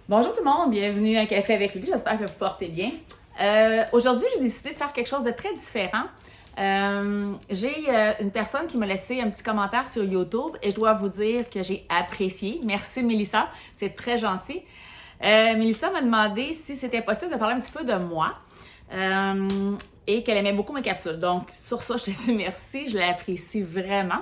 Bonjour tout le monde, bienvenue à un café avec lui, j'espère que vous portez bien. Aujourd'hui, j'ai décidé de faire quelque chose de très différent. J'ai une personne qui m'a laissé un petit commentaire sur YouTube et je dois vous dire que j'ai apprécié. Merci Mélissa, c'est très gentil. Mélissa m'a demandé si c'était possible de parler un petit peu de moi et qu'elle aimait beaucoup mes capsules. Donc sur ça, je te dis merci, je l'apprécie vraiment.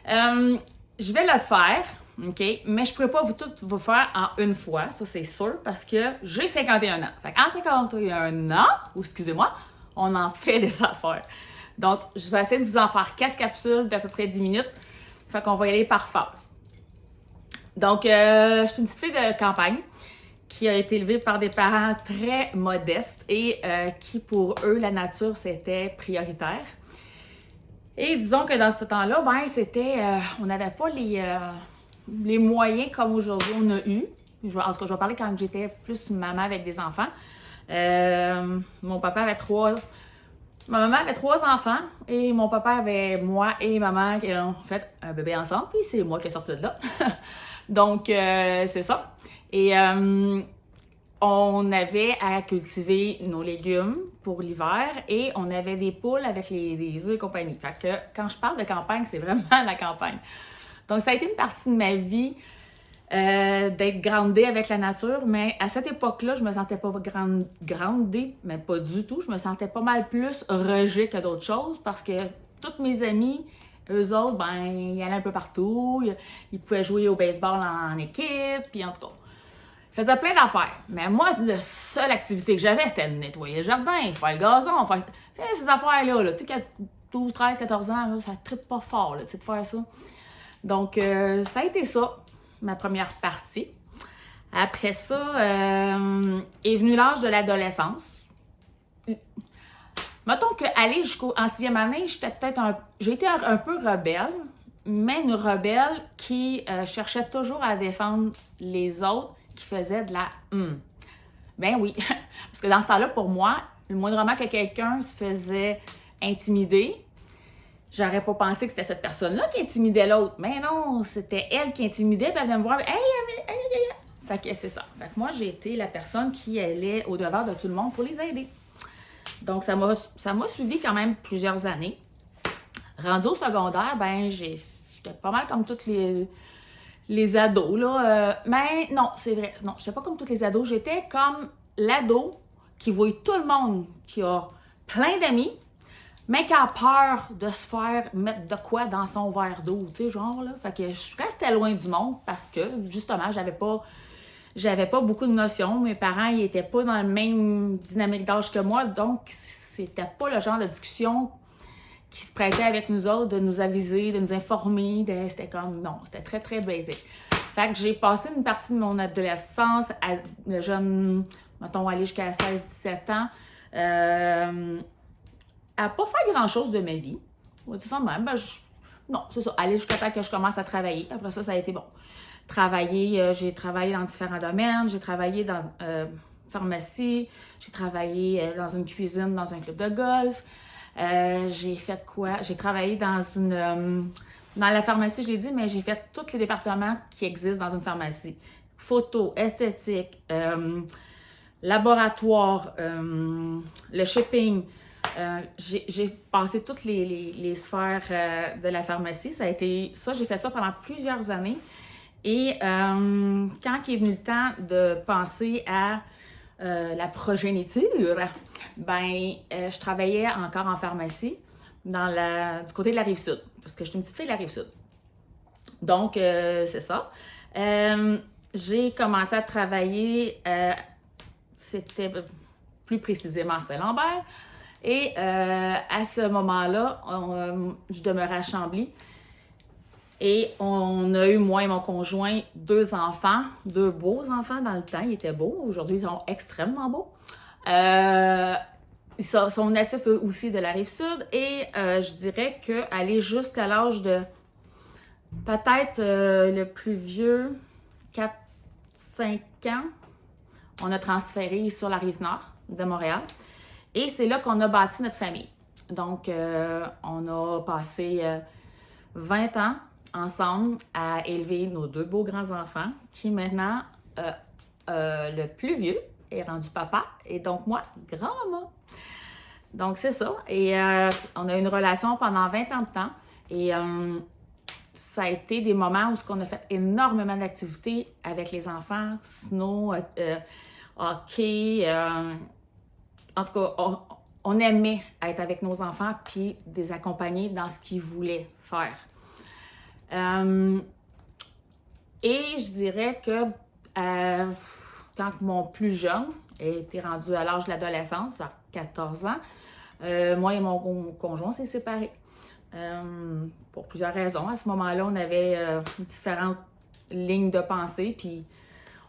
Je vais le faire. OK? Mais je ne pourrais pas vous faire en une fois, ça c'est sûr, parce que j'ai 51 ans. Fait en 51 ans, ou excusez-moi, on en fait des affaires. Donc, je vais essayer de vous en faire 4 capsules d'à peu près 10 minutes. Fait qu'on va y aller par phase. Donc, je suis une petite fille de campagne qui a été élevée par des parents très modestes et qui, pour eux, la nature, c'était prioritaire. Et disons que dans ce temps-là, ben, c'était... on n'avait pas les moyens comme aujourd'hui on a eu. En tout cas, je vais parler quand j'étais plus maman avec des enfants. Mon papa avait Ma maman avait 3 enfants et mon papa avait moi et maman qui ont fait un bébé ensemble. Puis c'est moi qui ai sorti de là. Donc, c'est ça. Et on avait à cultiver nos légumes pour l'hiver et on avait des poules avec des œufs et compagnie. Fait que quand je parle de campagne, c'est vraiment la campagne. Donc, ça a été une partie de ma vie d'être groundée avec la nature, mais à cette époque-là, je me sentais pas groundée, mais pas du tout. Je me sentais pas mal plus rejet que d'autres choses parce que toutes mes amies, eux autres, ben, ils allaient un peu partout. Ils pouvaient jouer au baseball en équipe, puis en tout cas, ils faisaient plein d'affaires. Mais moi, la seule activité que j'avais, c'était de nettoyer le jardin, faire le gazon, faire ces affaires-là. Là, tu sais, 12, 13, 14 ans, là, ça trippe pas fort, là, tu sais, de faire ça. Donc, ça a été ça, ma première partie. Après ça, est venu l'âge de l'adolescence. Mettons qu'aller en 6e année, j'ai été un peu rebelle, mais une rebelle qui cherchait toujours à défendre les autres qui faisaient de la Ben oui, parce que dans ce temps-là, pour moi, le moindrement que quelqu'un se faisait intimider, j'aurais pas pensé que c'était cette personne-là qui intimidait l'autre. Mais non, c'était elle qui intimidait, puis elle venait me voir, hey. Fait que c'est ça. Fait que moi, j'ai été la personne qui allait au-devant de tout le monde pour les aider. Donc, ça m'a suivi quand même plusieurs années. Rendu au secondaire, ben, j'étais pas mal comme toutes les ados, là. Mais non, c'est vrai. Non, j'étais pas comme toutes les ados. J'étais comme l'ado qui voit tout le monde qui a plein d'amis, mais qui a peur de se faire mettre de quoi dans son verre d'eau, tu sais, genre, là. Fait que je restais loin du monde parce que, justement, j'avais pas beaucoup de notions. Mes parents, ils étaient pas dans le même dynamique d'âge que moi, donc c'était pas le genre de discussion qui se prêtait avec nous autres, de nous aviser, de nous informer. C'était comme, non, c'était très, très basic. Fait que j'ai passé une partie de mon adolescence, le jeune, mettons, aller jusqu'à 16-17 ans, à pas faire grand-chose de ma vie. On va dire ça de même. Ben, non, c'est ça. Aller jusqu'à temps que je commence à travailler. Après ça, ça a été bon. J'ai travaillé dans différents domaines. J'ai travaillé dans pharmacie. J'ai travaillé dans une cuisine, dans un club de golf. J'ai fait quoi? J'ai travaillé dans la pharmacie, je l'ai dit, mais j'ai fait tous les départements qui existent dans une pharmacie. Photo, esthétique, laboratoire, le shipping. J'ai passé toutes les sphères de la pharmacie. J'ai fait ça pendant plusieurs années. Et quand il est venu le temps de penser à la progéniture, ben, je travaillais encore en pharmacie du côté de la Rive-Sud, parce que je suis une petite fille de la Rive-Sud. Donc, c'est ça. J'ai commencé à travailler, c'était plus précisément à Saint-Lambert. Et à ce moment-là, je demeurais à Chambly. Et on a eu, moi et mon conjoint, 2 enfants, 2 beaux enfants dans le temps. Ils étaient beaux. Aujourd'hui, ils sont extrêmement beaux. Ils sont natifs aussi de la Rive-Sud. Et je dirais qu'aller jusqu'à l'âge de peut-être le plus vieux, 4-5 ans, on a transféré sur la Rive-Nord de Montréal. Et c'est là qu'on a bâti notre famille. Donc, on a passé 20 ans ensemble à élever nos 2 beaux grands-enfants qui maintenant le plus vieux est rendu papa et donc moi, grand-maman. Donc, c'est ça. Et on a eu une relation pendant 20 ans de temps. Et ça a été des moments où on a fait énormément d'activités avec les enfants, snow, hockey. En tout cas, on aimait être avec nos enfants puis les accompagner dans ce qu'ils voulaient faire. Et je dirais que quand mon plus jeune était rendu à l'âge de l'adolescence, vers 14 ans, moi et mon conjoint s'est séparés. Pour plusieurs raisons. À ce moment-là, on avait différentes lignes de pensée, puis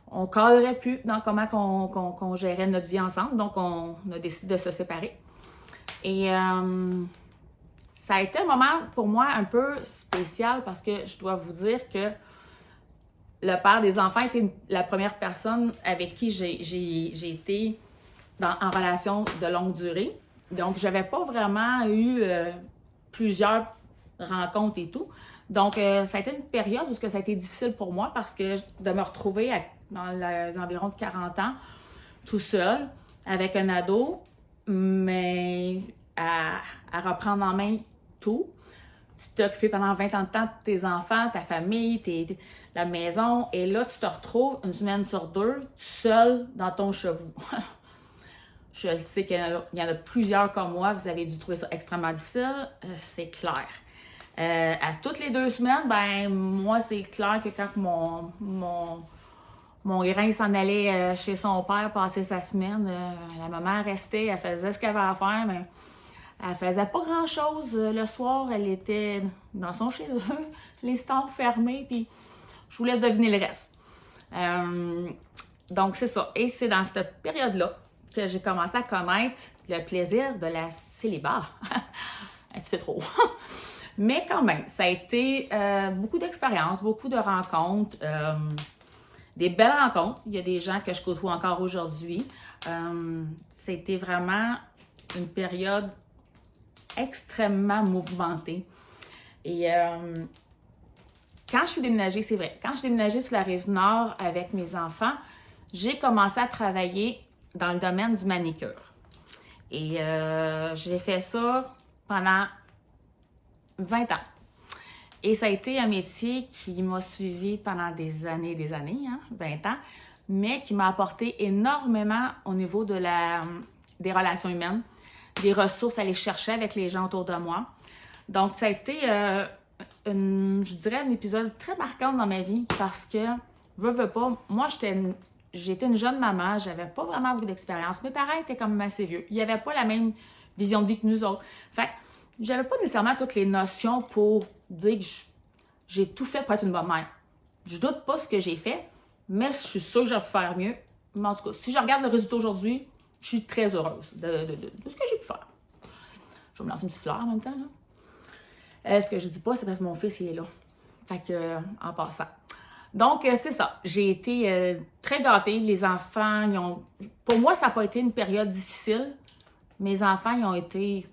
on ne cadrait plus dans comment qu'on gérait notre vie ensemble. Donc, on a décidé de se séparer. Et ça a été un moment pour moi un peu spécial parce que je dois vous dire que le père des enfants était la première personne avec qui j'ai été en relation de longue durée. Donc, je n'avais pas vraiment eu plusieurs rencontres et tout. Donc, ça a été une période où ça a été difficile pour moi parce que de me retrouver dans les environs de 40 ans, tout seul, avec un ado, mais à reprendre en main tout. Tu t'es occupé pendant 20 ans de temps de tes enfants, ta famille, la maison, et là, tu te retrouves une semaine sur deux, tout seul dans ton chevaux. Je sais qu'il y en a plusieurs comme moi, vous avez dû trouver ça extrêmement difficile, c'est clair. À toutes les 2 semaines, ben moi, c'est clair que quand mon grain s'en allait chez son père passer sa semaine, la maman restait, elle faisait ce qu'elle avait à faire, mais elle faisait pas grand-chose. Le soir, elle était dans son chez eux, les stores fermés, puis je vous laisse deviner le reste. Donc, c'est ça. Et c'est dans cette période-là que j'ai commencé à connaître le plaisir de la célibat. Un petit peu trop. Mais quand même, ça a été beaucoup d'expériences, beaucoup de rencontres, des belles rencontres. Il y a des gens que je côtoie encore aujourd'hui. C'était vraiment une période extrêmement mouvementée. Et quand je suis déménagée, c'est vrai, quand je suis déménagée sur la Rive-Nord avec mes enfants, j'ai commencé à travailler dans le domaine du manicure. Et j'ai fait ça pendant 20 ans. Et ça a été un métier qui m'a suivi pendant des années, 20 ans, mais qui m'a apporté énormément au niveau des relations humaines, des ressources à aller chercher avec les gens autour de moi. Donc, ça a été, je dirais, un épisode très marquant dans ma vie parce que, veux pas, moi, j'étais une jeune maman, j'avais pas vraiment beaucoup d'expérience. Mes parents étaient quand même assez vieux. Ils n'avaient pas la même vision de vie que nous autres. Fait que j'avais pas nécessairement toutes les notions pour dire que j'ai tout fait pour être une bonne mère. Je doute pas ce que j'ai fait, mais je suis sûre que j'aurais pu faire mieux. Mais en tout cas, si je regarde le résultat aujourd'hui, je suis très heureuse de ce que j'ai pu faire. Je vais me lancer une petite fleur en même temps. Là. Ce que je dis pas, c'est parce que mon fils il est là. Fait que, en passant. Donc, c'est ça. J'ai été très gâtée. Les enfants, pour moi, ça n'a pas été une période difficile. Mes enfants, ils ont été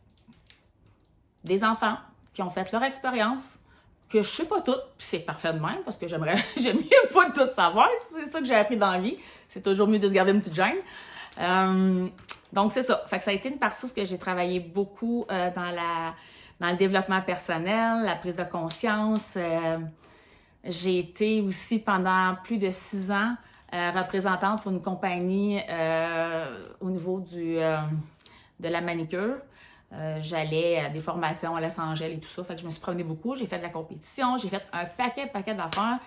des enfants qui ont fait leur expérience, que je sais pas toutes, puis c'est parfait de même, parce que j'aime mieux pas tout savoir. C'est ça que j'ai appris dans la vie. C'est toujours mieux de se garder une petite gêne. Donc, c'est ça. Fait que ça a été une partie où j'ai travaillé beaucoup dans le développement personnel, la prise de conscience. J'ai été aussi pendant plus de 6 ans représentante pour une compagnie au niveau de la manicure. J'allais à des formations à Los Angeles et tout ça. Fait que je me suis promenée beaucoup. J'ai fait de la compétition. J'ai fait un paquet d'affaires.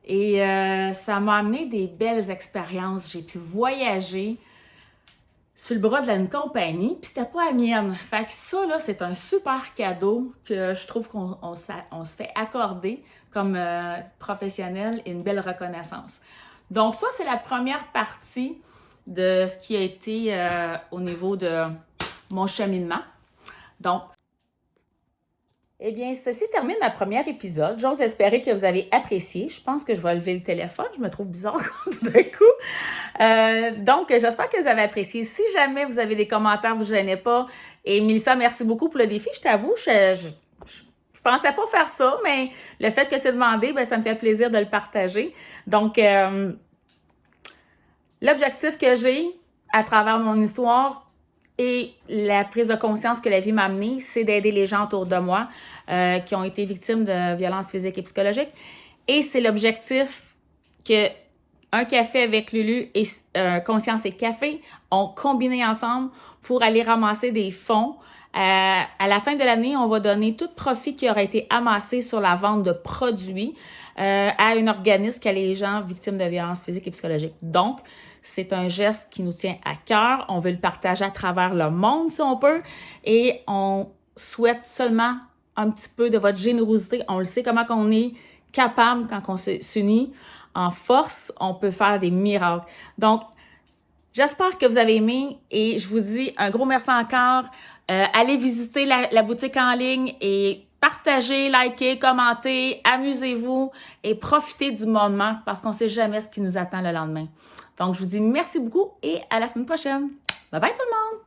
Et ça m'a amené des belles expériences. J'ai pu voyager sur le bras d'une compagnie, puis c'était pas la mienne. Fait que ça, là, c'est un super cadeau que je trouve qu'on se fait accorder comme professionnel et une belle reconnaissance. Donc ça, c'est la première partie de ce qui a été au niveau de mon cheminement. Donc, eh bien, ceci termine ma première épisode. J'ose espérer que vous avez apprécié. Je pense que je vais lever le téléphone. Je me trouve bizarre tout d'un coup. Donc, j'espère que vous avez apprécié. Si jamais vous avez des commentaires, vous ne gênez pas. Et Mélissa, merci beaucoup pour le défi. Je t'avoue, je pensais pas faire ça, mais le fait que c'est demandé, ben, ça me fait plaisir de le partager. Donc, L'objectif que j'ai à travers mon histoire et la prise de conscience que la vie m'a amenée, c'est d'aider les gens autour de moi qui ont été victimes de violences physiques et psychologiques. Et c'est l'objectif que Un café avec Lulu et Conscience et Café ont combiné ensemble pour aller ramasser des fonds. À la fin de l'année, on va donner tout profit qui aura été amassé sur la vente de produits à un organisme qui aide les gens victimes de violences physiques et psychologiques. Donc, c'est un geste qui nous tient à cœur. On veut le partager à travers le monde si on peut et on souhaite seulement un petit peu de votre générosité. On le sait comment on est capable quand on s'unit en force, on peut faire des miracles. Donc, j'espère que vous avez aimé et je vous dis un gros merci encore. Allez visiter la boutique en ligne et partagez, likez, commentez, amusez-vous et profitez du moment parce qu'on ne sait jamais ce qui nous attend le lendemain. Donc, je vous dis merci beaucoup et à la semaine prochaine. Bye bye tout le monde!